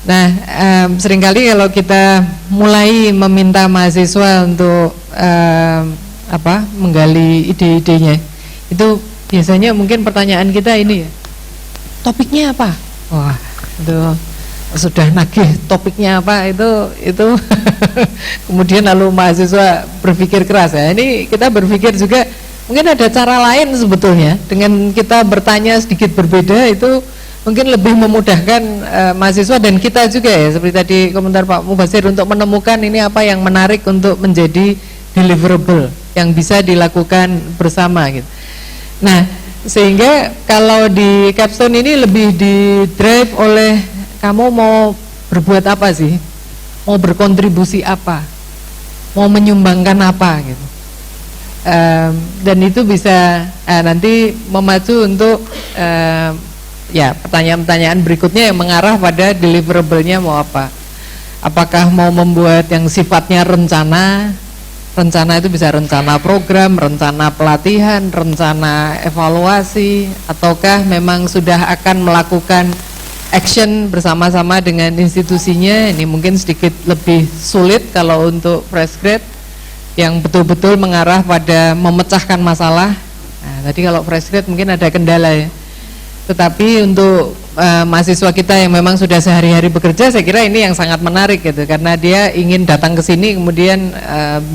Nah, seringkali kalau kita mulai meminta mahasiswa untuk menggali ide-idenya, itu biasanya mungkin pertanyaan kita ini ya, topiknya apa? Wah, itu sudah nagih topiknya apa itu kemudian lalu mahasiswa berpikir keras ya. Ini kita berpikir juga mungkin ada cara lain sebetulnya, dengan kita bertanya sedikit berbeda itu mungkin lebih memudahkan mahasiswa dan kita juga ya, seperti tadi komentar Pak Mubasir, untuk menemukan ini apa yang menarik untuk menjadi deliverable yang bisa dilakukan bersama gitu. Nah, sehingga kalau di capstone ini lebih di drive oleh kamu mau berbuat apa sih, mau berkontribusi apa, mau menyumbangkan apa gitu. Dan itu bisa nanti memacu untuk ya pertanyaan-pertanyaan berikutnya yang mengarah pada deliverable-nya mau apa. Apakah mau membuat yang sifatnya rencana itu bisa rencana program, rencana pelatihan, rencana evaluasi, ataukah memang sudah akan melakukan action bersama-sama dengan institusinya. Ini mungkin sedikit lebih sulit kalau untuk fresh grade yang betul-betul mengarah pada memecahkan masalah. Nah, tadi kalau fresh grade mungkin ada kendala ya. Tetapi untuk mahasiswa kita yang memang sudah sehari-hari bekerja, saya kira ini yang sangat menarik gitu, karena dia ingin datang ke sini kemudian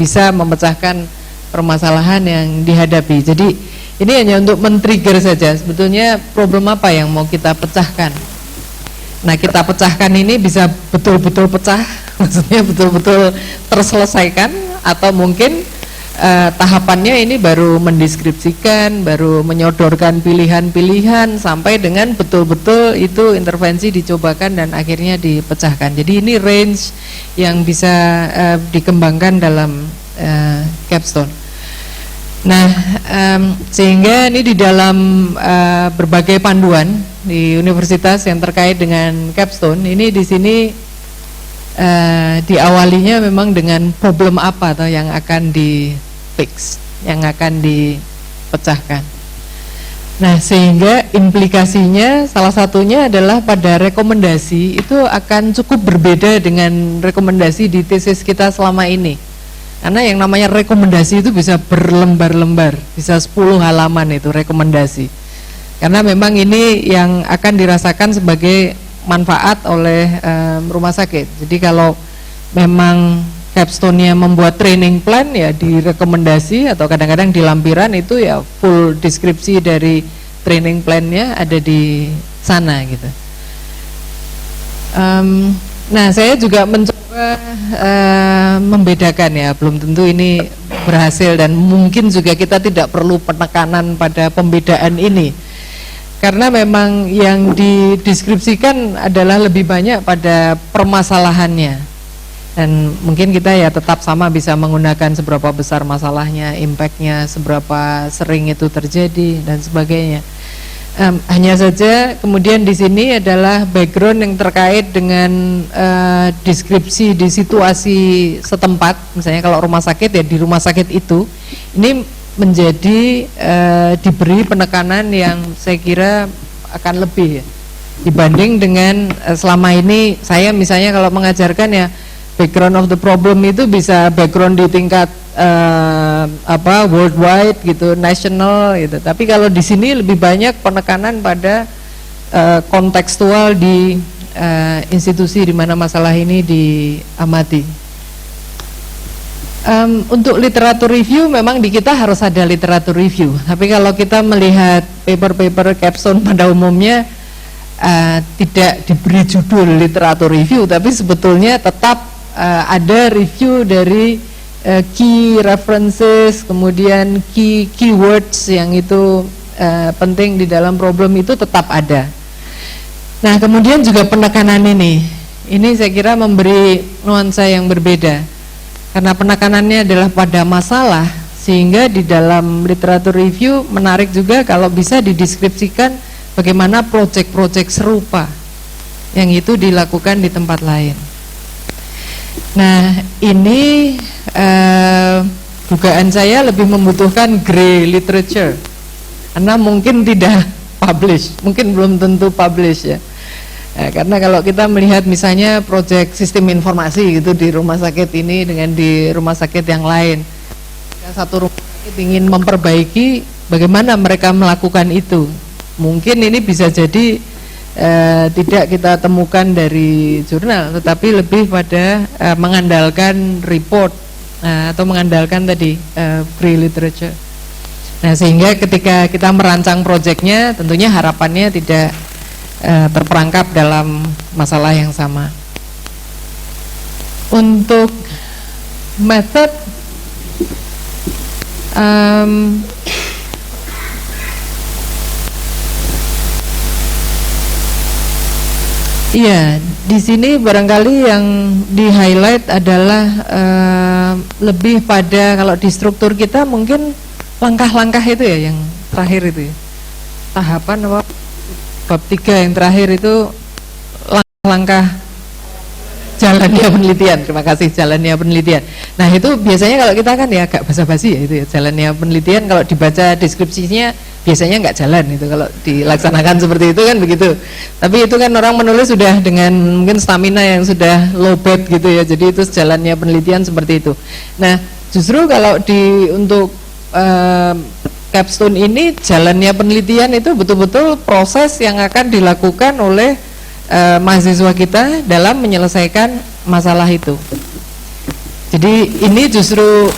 bisa memecahkan permasalahan yang dihadapi. Jadi ini hanya untuk men-trigger saja sebetulnya problem apa yang mau kita pecahkan. Nah, kita pecahkan ini bisa betul-betul pecah, maksudnya betul-betul terselesaikan, atau mungkin tahapannya ini baru mendeskripsikan, baru menyodorkan pilihan-pilihan sampai dengan betul-betul itu intervensi dicobakan dan akhirnya dipecahkan. Jadi ini range yang bisa dikembangkan dalam capstone. Nah, sehingga ini di dalam berbagai panduan di universitas yang terkait dengan capstone ini, di sini diawalinya memang dengan problem apa atau yang akan di-fix, yang akan dipecahkan. Nah, sehingga implikasinya salah satunya adalah pada rekomendasi itu akan cukup berbeda dengan rekomendasi di tesis kita selama ini. Karena yang namanya rekomendasi itu bisa berlembar-lembar, bisa 10 halaman itu rekomendasi. Karena memang ini yang akan dirasakan sebagai manfaat oleh rumah sakit. Jadi kalau memang capstone-nya membuat training plan ya di rekomendasi, atau kadang-kadang di lampiran itu ya full deskripsi dari training plan-nya ada di sana gitu. Nah, saya juga mencoba membedakan ya, belum tentu ini berhasil dan mungkin juga kita tidak perlu penekanan pada pembedaan ini. Karena memang yang dideskripsikan adalah lebih banyak pada permasalahannya. Dan mungkin kita ya tetap sama bisa menggunakan seberapa besar masalahnya, impact-nya, seberapa sering itu terjadi dan sebagainya. Hanya saja kemudian di sini adalah background yang terkait dengan deskripsi di situasi setempat. Misalnya kalau rumah sakit ya di rumah sakit itu, ini menjadi diberi penekanan yang saya kira akan lebih ya, dibanding dengan selama ini saya misalnya kalau mengajarkan ya background of the problem itu bisa background di tingkat worldwide gitu, national gitu. Tapi kalau di sini lebih banyak penekanan pada kontekstual di institusi di mana masalah ini diamati. Untuk literatur review memang di kita harus ada literatur review. Tapi kalau kita melihat paper-paper capstone pada umumnya tidak diberi judul literatur review, tapi sebetulnya tetap ada review dari key references, kemudian key keywords yang itu penting di dalam problem itu tetap ada. Nah, kemudian juga penekanan ini saya kira memberi nuansa yang berbeda. Karena penekanannya adalah pada masalah, sehingga di dalam literatur review menarik juga kalau bisa dideskripsikan bagaimana proyek-proyek serupa yang itu dilakukan di tempat lain. Nah, ini dugaan saya lebih membutuhkan grey literature, karena mungkin tidak publish, mungkin belum tentu publish ya. Karena kalau kita melihat misalnya proyek sistem informasi gitu di rumah sakit ini dengan di rumah sakit yang lain, satu rumah sakit ingin memperbaiki, bagaimana mereka melakukan itu? Mungkin ini bisa jadi tidak kita temukan dari jurnal, tetapi lebih pada mengandalkan report atau mengandalkan tadi free literature. Nah, sehingga ketika kita merancang proyeknya, tentunya harapannya tidak terperangkap dalam masalah yang sama. Untuk method, iya, di sini barangkali yang di highlight adalah lebih pada, kalau di struktur kita mungkin langkah-langkah itu ya, yang terakhir itu ya, tahapan apa, bab 3 yang terakhir itu langkah jalannya penelitian. Terima kasih, jalannya penelitian. Nah, itu biasanya kalau kita kan ya agak basa-basi ya, itu ya, jalannya penelitian. Kalau dibaca deskripsinya biasanya nggak jalan itu, kalau dilaksanakan seperti itu kan begitu. Tapi itu kan orang menulis sudah dengan mungkin stamina yang sudah low bed gitu ya, jadi itu jalannya penelitian seperti itu. Nah, justru kalau untuk capstone ini, jalannya penelitian itu betul-betul proses yang akan dilakukan oleh mahasiswa kita dalam menyelesaikan masalah itu. Jadi ini justru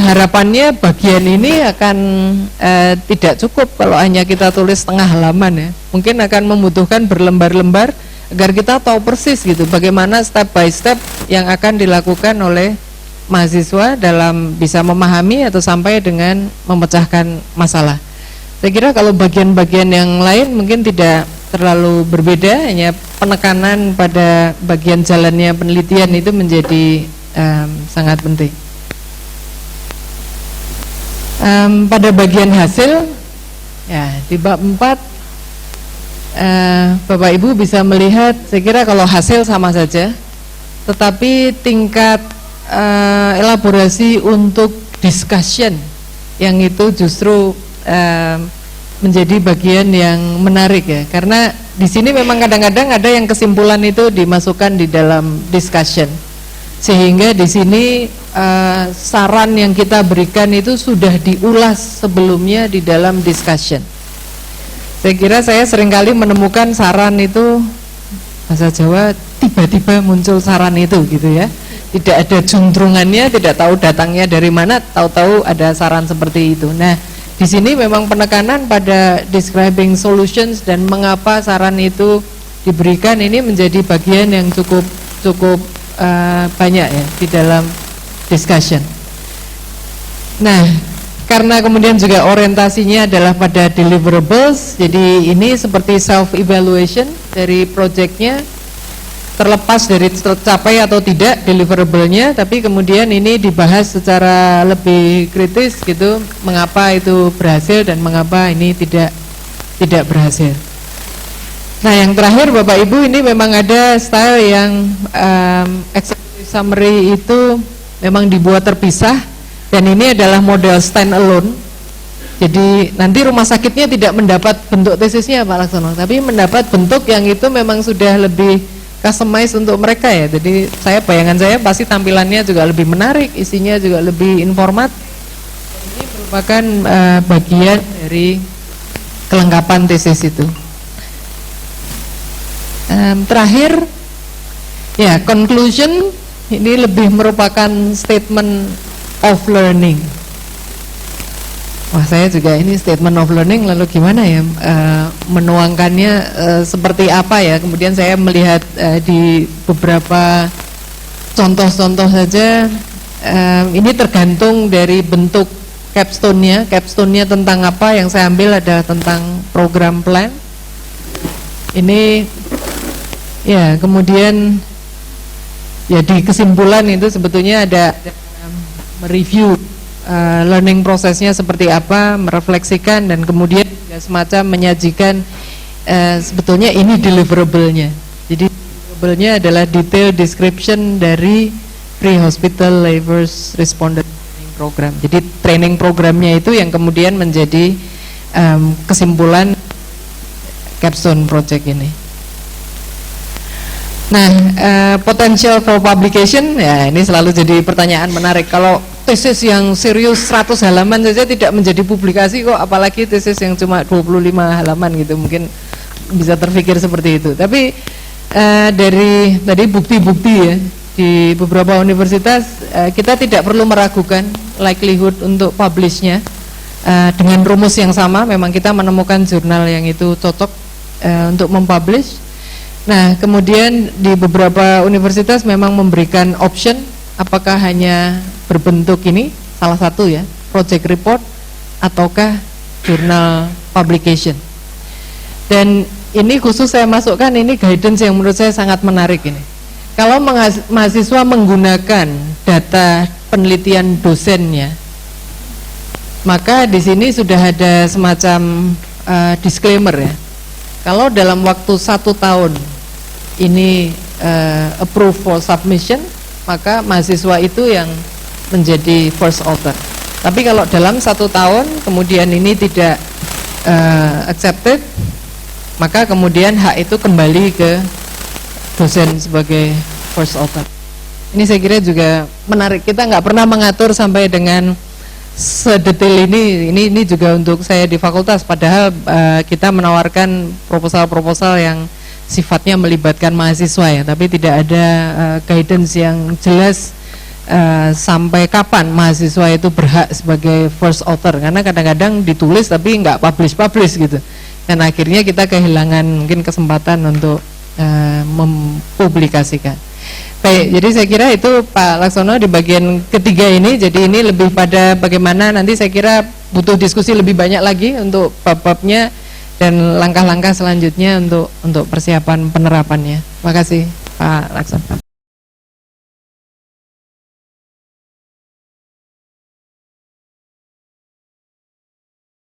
harapannya bagian ini akan tidak cukup kalau hanya kita tulis setengah halaman ya. Mungkin akan membutuhkan berlembar-lembar agar kita tahu persis gitu bagaimana step by step yang akan dilakukan oleh mahasiswa dalam bisa memahami atau sampai dengan memecahkan masalah. Saya kira kalau bagian-bagian yang lain mungkin tidak terlalu berbeda, hanya penekanan pada bagian jalannya penelitian itu menjadi sangat penting. Pada bagian hasil, ya di bab 4 Bapak Ibu bisa melihat, saya kira kalau hasil sama saja, tetapi tingkat elaborasi untuk discussion yang itu justru menjadi bagian yang menarik ya, karena di sini memang kadang-kadang ada yang kesimpulan itu dimasukkan di dalam discussion, sehingga di sini saran yang kita berikan itu sudah diulas sebelumnya di dalam discussion. Saya kira saya seringkali menemukan saran itu, bahasa Jawa, tiba-tiba muncul saran itu gitu ya, tidak ada juntrungannya, tidak tahu datangnya dari mana, tahu-tahu ada saran seperti itu. Nah, di sini memang penekanan pada describing solutions dan mengapa saran itu diberikan ini menjadi bagian yang cukup banyak ya di dalam discussion. Nah, karena kemudian juga orientasinya adalah pada deliverables, jadi ini seperti self evaluation dari projectnya, terlepas dari tercapai atau tidak deliverable-nya, tapi kemudian ini dibahas secara lebih kritis gitu, mengapa itu berhasil dan mengapa ini tidak berhasil. Nah, yang terakhir Bapak Ibu, ini memang ada style yang executive summary itu memang dibuat terpisah, dan ini adalah model stand alone. Jadi nanti rumah sakitnya tidak mendapat bentuk tesisnya Pak Laksono, tapi mendapat bentuk yang itu memang sudah lebih customize untuk mereka ya. Jadi bayangan saya pasti tampilannya juga lebih menarik, isinya juga lebih informatif. Ini merupakan bagian dari kelengkapan tesis itu. Terakhir ya, conclusion ini lebih merupakan statement of learning. Wah, saya juga ini statement of learning, lalu gimana ya menuangkannya seperti apa ya. Kemudian saya melihat di beberapa contoh-contoh saja, ini tergantung dari bentuk capstone-nya. Capstone-nya tentang apa, yang saya ambil adalah tentang program plan. Ini ya, kemudian ya di kesimpulan itu sebetulnya ada mereview learning prosesnya seperti apa, merefleksikan, dan kemudian semacam menyajikan sebetulnya ini deliverable-nya. Jadi deliverable-nya adalah detail description dari pre-hospital Leavers Responder Training Program. Jadi training programnya itu yang kemudian menjadi kesimpulan capstone project ini. Nah, potential for publication, ya ini selalu jadi pertanyaan menarik. Kalau tesis yang serius 100 halaman saja tidak menjadi publikasi kok, apalagi tesis yang cuma 25 halaman gitu, mungkin bisa terpikir seperti itu. Tapi dari tadi bukti-bukti ya, di beberapa universitas kita tidak perlu meragukan likelihood untuk publishnya. Dengan rumus yang sama, memang kita menemukan jurnal yang itu cocok untuk mempublish. Nah, kemudian di beberapa universitas memang memberikan option, apakah hanya berbentuk ini, salah satu ya, project report, ataukah journal publication. Dan ini khusus saya masukkan, ini guidance yang menurut saya sangat menarik ini. Kalau mahasiswa menggunakan data penelitian dosennya, maka di sini sudah ada semacam disclaimer ya. Kalau dalam waktu 1 tahun ini approve for submission, maka mahasiswa itu yang menjadi first author. Tapi kalau dalam 1 tahun kemudian ini tidak accepted, maka kemudian hak itu kembali ke dosen sebagai first author. Ini saya kira juga menarik. Kita nggak pernah mengatur sampai dengan sedetail ini juga untuk saya di fakultas, padahal kita menawarkan proposal-proposal yang sifatnya melibatkan mahasiswa ya, tapi tidak ada guidance yang jelas sampai kapan mahasiswa itu berhak sebagai first author, karena kadang-kadang ditulis tapi nggak publish gitu, dan akhirnya kita kehilangan mungkin kesempatan untuk mempublikasikan. Baik, jadi saya kira itu Pak Laksono di bagian ketiga ini. Jadi ini lebih pada bagaimana nanti saya kira butuh diskusi lebih banyak lagi untuk bab-babnya dan langkah-langkah selanjutnya untuk persiapan penerapannya. Terima kasih Pak Laksono.